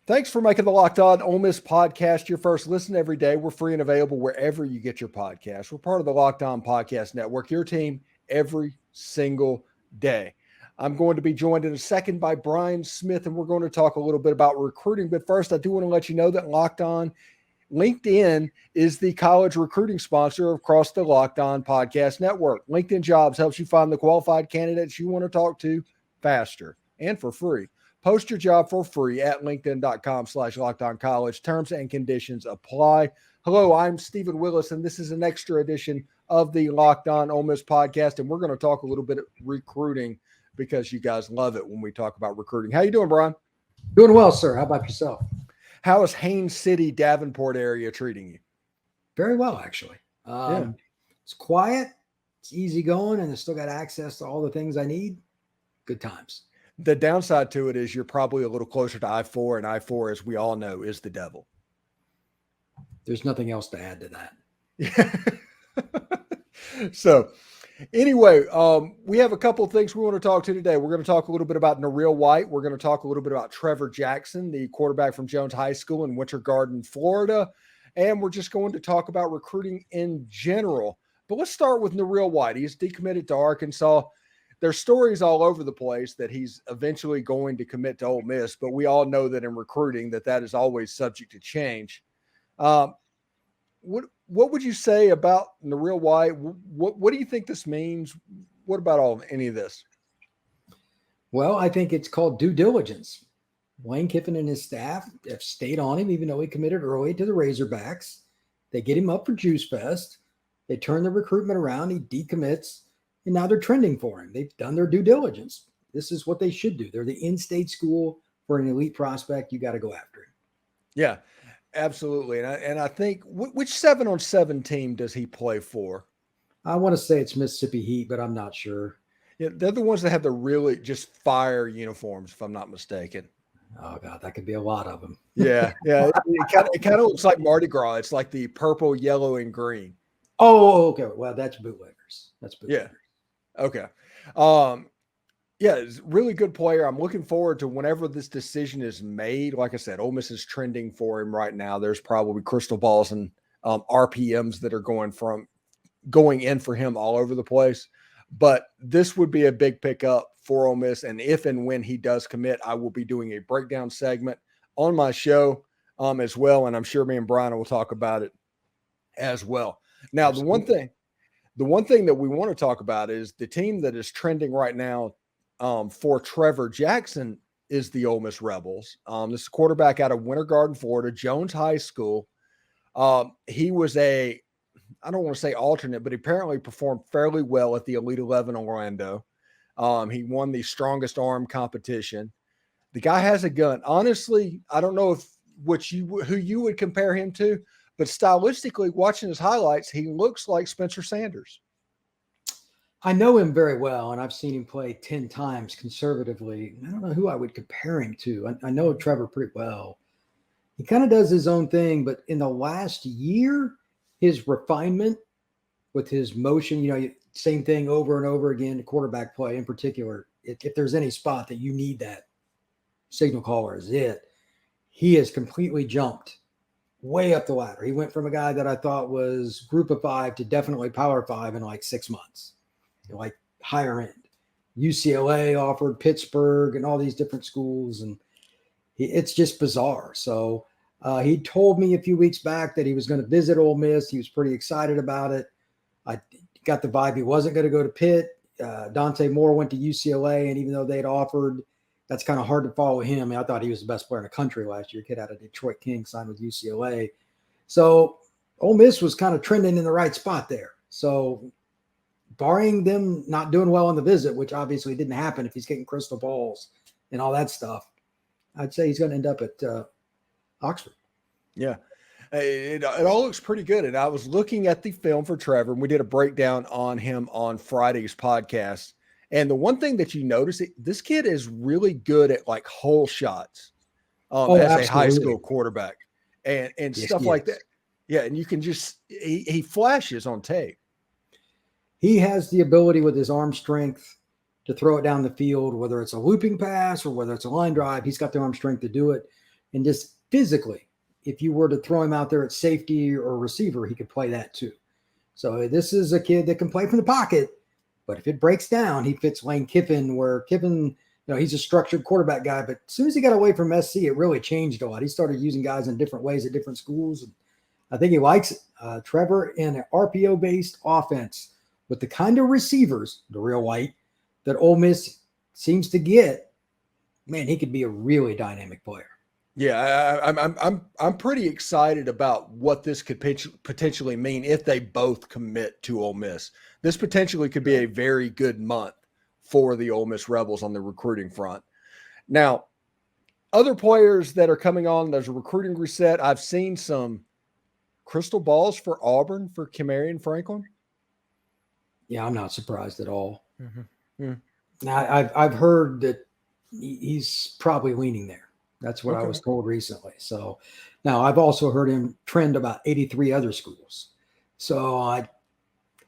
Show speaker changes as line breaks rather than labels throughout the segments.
Thanks for making the Locked On Ole Miss podcast your first listen every day. We're free and available wherever you get your podcast. We're part of the Locked On Podcast Network, your team every single day. I'm going to be joined in a second by Brian Smith, and we're going to talk a little bit about recruiting. But first, I do want to let you know that Locked On LinkedIn is the college recruiting sponsor across the Locked On Podcast Network. LinkedIn Jobs helps you find the qualified candidates you want to talk to faster and for free. Post your job for free at linkedin.com/lockedoncollege. Terms and conditions apply. Hello, I'm Stephen Willis, and this is an extra edition of the Locked On Ole Miss podcast, and we're going to talk a little bit of recruiting because you guys love it when we talk about recruiting. How you doing, Brian?
Doing well, sir. How about yourself?
How is Haines City, Davenport area treating you?
Very well, actually. It's quiet, it's easy going, and I still got access to all the things I need. Good times.
The downside to it is you're probably a little closer to I-4, and I-4, as we all know, is the devil.
There's nothing else to add to that.
So anyway, we have a couple of things we want to talk to today. We're going to talk a little bit about Noreel White. We're going to talk a little bit about Trever Jackson, the quarterback from Jones High School in Winter Garden, Florida. And we're just going to talk about recruiting in general. But let's start with Noreel White. He's decommitted to Arkansas. There's stories all over the place that he's eventually going to commit to Ole Miss, but we all know that in recruiting that is always subject to change. What would you say about Noreel White? What do you think this means? What about any of this?
Well, I think it's called due diligence. Lane Kiffin and his staff have stayed on him, even though he committed early to the Razorbacks. They get him up for Juice Fest. They turn the recruitment around. He decommits. And now they're trending for him. They've done their due diligence. This is what they should do. They're the in-state school for an elite prospect. You got to go after him.
Yeah, absolutely. And I think which 7-on-7 team does he play for?
I want to say it's Mississippi Heat, but I'm not sure.
Yeah, they're the ones that have the really just fire uniforms, if I'm not mistaken.
Oh God, that could be a lot of them.
Yeah. It kind of looks like Mardi Gras. It's like the purple, yellow, and green.
Oh, okay. Well, that's bootleggers.
Yeah. Okay. It's a really good player. I'm looking forward to whenever this decision is made. Like I said, Ole Miss is trending for him right now. There's probably crystal balls and RPMs that are going in for him all over the place. But this would be a big pickup for Ole Miss. And if and when he does commit, I will be doing a breakdown segment on my show as well. And I'm sure me and Brian will talk about it as well. Now,
Absolutely.
the one thing that we want to talk about is the team that is trending right now for Trevor Jackson is the Ole Miss Rebels. This is a quarterback out of Winter Garden, Florida, Jones High School. He was I don't want to say alternate, but he apparently performed fairly well at the Elite 11 Orlando. He won the strongest arm competition. The guy has a gun. Honestly, I don't know who you would compare him to, but stylistically, watching his highlights, he looks like Spencer Sanders.
I know him very well, and I've seen him play 10 times conservatively. I don't know who I would compare him to. I know Trevor pretty well. He kind of does his own thing, but in the last year, his refinement with his motion, same thing over and over again, quarterback play in particular, if there's any spot that you need that signal caller is it, he has completely jumped way up the ladder. He went from a guy that I thought was group of 5 to definitely power 5 in like 6 months, like higher end. UCLA offered Pittsburgh and all these different schools, and it's just bizarre. So he told me a few weeks back that he was going to visit Ole Miss. He was pretty excited about it. I got the vibe he wasn't going to go to Pitt. Dante Moore went to UCLA, and even though they'd offered, that's kind of hard to follow him. I thought he was the best player in the country last year. Kid out of Detroit King signed with UCLA. So Ole Miss was kind of trending in the right spot there. So barring them not doing well on the visit, which obviously didn't happen if he's getting crystal balls and all that stuff, I'd say he's going to end up at Oxford.
Yeah. It all looks pretty good. And I was looking at the film for Trevor, and we did a breakdown on him on Friday's podcast. And the one thing that you notice, this kid is really good at like hole shots as
absolutely.
a high school quarterback and
yes,
stuff like that. Yeah. And you can just, he flashes on tape.
He has the ability with his arm strength to throw it down the field, whether it's a looping pass or whether it's a line drive. He's got the arm strength to do it. And just physically, if you were to throw him out there at safety or receiver, he could play that too. So this is a kid that can play from the pocket, but if it breaks down, he fits Lane Kiffin, where Kiffin, he's a structured quarterback guy, but as soon as he got away from SC, it really changed a lot. He started using guys in different ways at different schools. And I think he likes it. Trevor, in an RPO-based offense with the kind of receivers, Noreel White, that Ole Miss seems to get, man, he could be a really dynamic player.
Yeah, I'm pretty excited about what this could potentially mean if they both commit to Ole Miss. This potentially could be a very good month for the Ole Miss Rebels on the recruiting front. Now, other players that are coming on, there's a recruiting reset. I've seen some crystal balls for Auburn for Camarion Franklin.
Yeah, I'm not surprised at all.
Mm-hmm.
Now, I've heard that he's probably leaning there. That's what I was told recently. So now I've also heard him trend about 83 other schools. So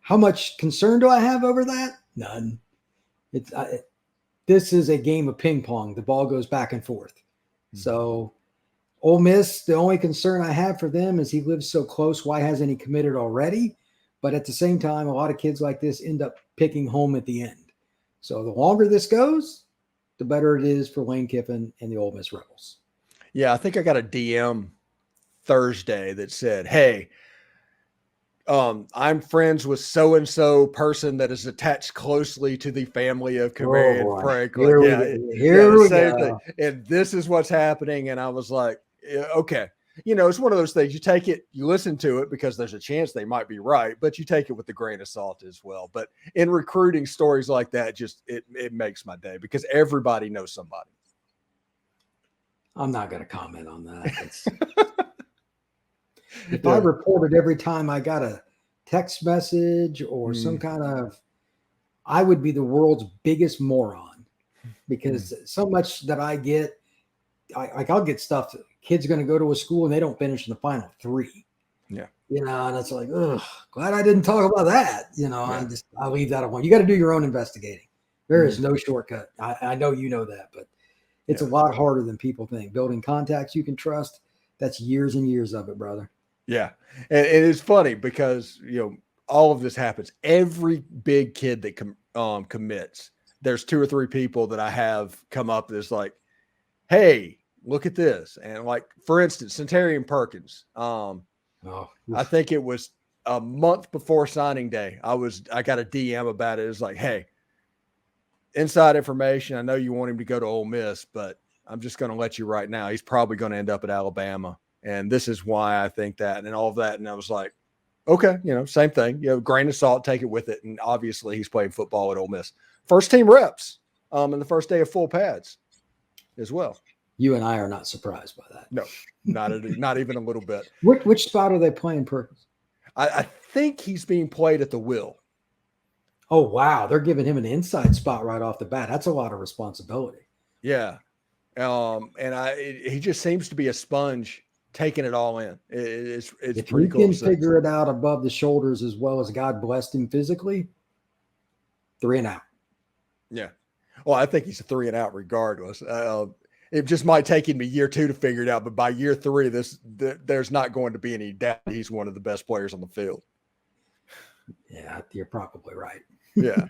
how much concern do I have over that? None. This is a game of ping pong. The ball goes back and forth. Mm-hmm. So Ole Miss, the only concern I have for them is he lives so close. Why hasn't he committed already? But at the same time, a lot of kids like this end up picking home at the end. So the longer this goes, the better it is for Lane Kiffin and the Ole Miss Rebels.
Yeah, I think I got a DM Thursday that said, hey, I'm friends with so-and-so person that is attached closely to the family of Camarion Franklin.
Here we go.
And this is what's happening. And I was like, yeah, okay. It's one of those things. You take it, you listen to it because there's a chance they might be right, but you take it with a grain of salt as well. But in recruiting, stories like that, it makes my day because everybody knows somebody.
I'm not going to comment on that. If I reported every time I got a text message or some kind of, I would be the world's biggest moron because so much that I get, I'll get stuff. Kids going to go to a school and they don't finish in the final 3.
Yeah.
And it's like, ugh, glad I didn't talk about that. I'll leave that alone. You got to do your own investigating. There is no shortcut. I know you know that, but it's a lot harder than people think. Building contacts you can trust, that's years and years of it, brother.
Yeah. And it is funny because, all of this happens. Every big kid that commits, there's 2 or 3 people that I have come up that's like, hey, look at this. And like, for instance, Centarius Perkins. I think it was a month before signing day. I got a DM about it. It was like, hey, inside information. I know you want him to go to Ole Miss, but I'm just going to let you right now. He's probably going to end up at Alabama. And this is why I think that, and all of that. And I was like, okay, same thing, grain of salt, take it with it. And obviously he's playing football at Ole Miss. First team reps in the first day of full pads as well.
You and I are not surprised by that.
No, not even a little bit.
Which spot are they playing Perkins?
I think he's being played at the will.
Oh, wow. They're giving him an inside spot right off the bat. That's a lot of responsibility.
Yeah. He just seems to be a sponge taking it all in. It's pretty cool.
If he can figure it out above the shoulders as well as God blessed him physically, 3 and out. Yeah.
Well, I think he's a 3 and out regardless. It just might take him a year 2 to figure it out, but by year 3, there's not going to be any doubt he's one of the best players on the field.
Yeah, you're probably right.
Yeah.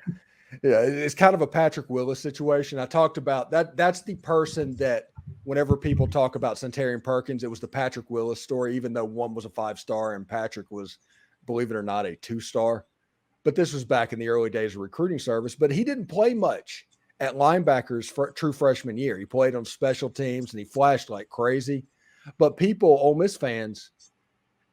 Yeah, it's kind of a Patrick Willis situation. I talked about that. That's the person that whenever people talk about Centarius Perkins, it was the Patrick Willis story, even though one was a 5-star and Patrick was, believe it or not, a 2-star. But this was back in the early days of recruiting service. But he didn't play much at linebackers for true freshman year. He played on special teams and he flashed like crazy. But people, Ole Miss fans,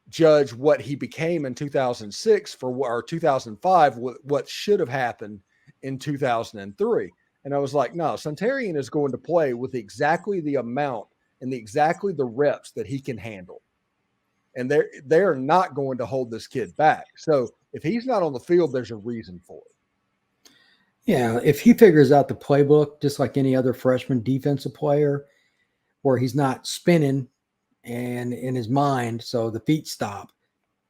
judge what he became in 2006 or 2005, what should have happened in 2003. And I was like, no, Centarius is going to play with exactly the amount and exactly the reps that he can handle. And they're not going to hold this kid back. So if he's not on the field, there's a reason for it.
Yeah, if he figures out the playbook, just like any other freshman defensive player, where he's not spinning and in his mind, so the feet stop,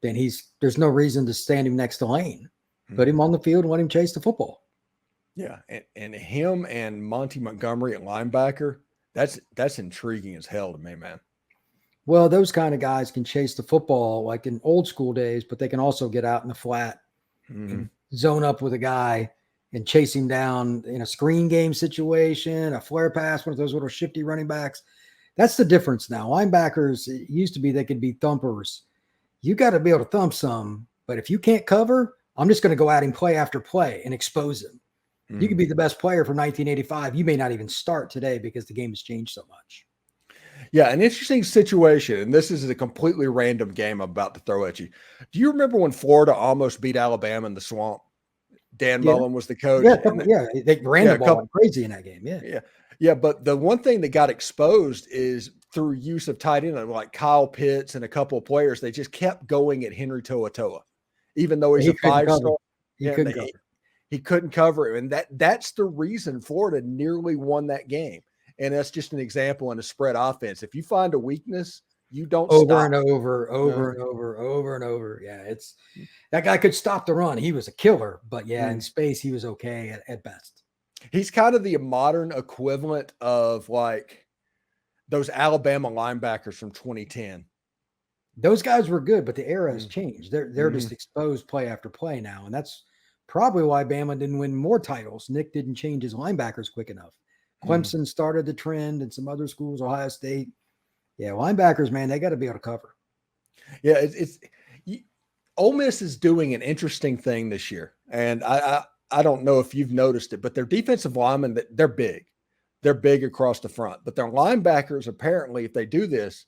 then there's no reason to stand him next to Lane. Put him on the field and let him chase the football.
Yeah, and him and Monty Montgomery at linebacker, that's intriguing as hell to me, man.
Well, those kind of guys can chase the football like in old school days, but they can also get out in the flat and zone up with a guy and chase him down in a screen game situation, a flare pass, one of those little shifty running backs. That's the difference now. Linebackers, it used to be they could be thumpers. You got to be able to thump some, but if you can't cover, I'm just going to go out and play after play and expose him. You could be the best player from 1985. You may not even start today because the game has changed so much.
Yeah, an interesting situation, and this is a completely random game I'm about to throw at you. Do you remember when Florida almost beat Alabama in the swamp? Dan Mullen was the coach.
They ran the ball like crazy in that game.
Yeah. But the one thing that got exposed is through use of tight end, like Kyle Pitts and a couple of players, they just kept going at Henry To'oTo'o, even though he's a 5-star. He couldn't cover it, and that's the reason Florida nearly won that game. And that's just an example in a spread offense. If you find a weakness, you don't
over
stop.
and over and over. Yeah, it's that guy could stop the run. He was a killer, but in space, he was okay at best.
He's kind of the modern equivalent of like those Alabama linebackers from 2010.
Those guys were good, but the era has changed. They're just exposed play after play now, and that's probably why Bama didn't win more titles. Nick didn't change his linebackers quick enough. Clemson started the trend, and some other schools, Ohio State. Yeah, linebackers, man, they got to be able to cover.
Yeah, Ole Miss is doing an interesting thing this year, and I don't know if you've noticed it, but their defensive linemen, they're big. They're big across the front, but their linebackers, apparently, if they do this,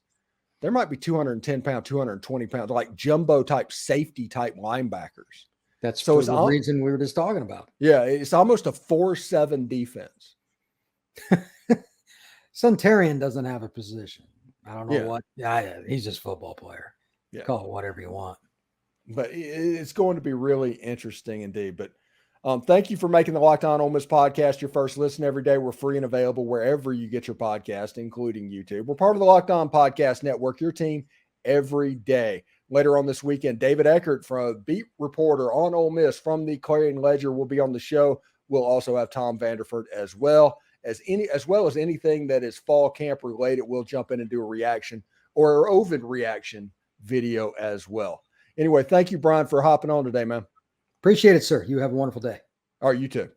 there might be 210 pound, 220 pounds, like jumbo type, safety type linebackers.
That's so the reason we were just talking about.
Yeah, it's almost a 4-7 defense.
Centarion doesn't have a position. I don't know what. Yeah, he's just a football player.
Yeah.
Call it whatever you want.
But it's going to be really interesting indeed. But thank you for making the Locked On Ole Miss podcast your first listen every day. We're free and available wherever you get your podcast, including YouTube. We're part of the Locked On Podcast Network, your team every day. Later on this weekend, David Eckert, from beat reporter on Ole Miss from the Clarion Ledger, will be on the show. We'll also have Tom Vanderford as well as anything that is fall camp related. We'll jump in and do a reaction or an Ovid reaction video as well. Anyway, thank you, Brian, for hopping on today, man.
Appreciate it, sir. You have a wonderful day.
All right, you too.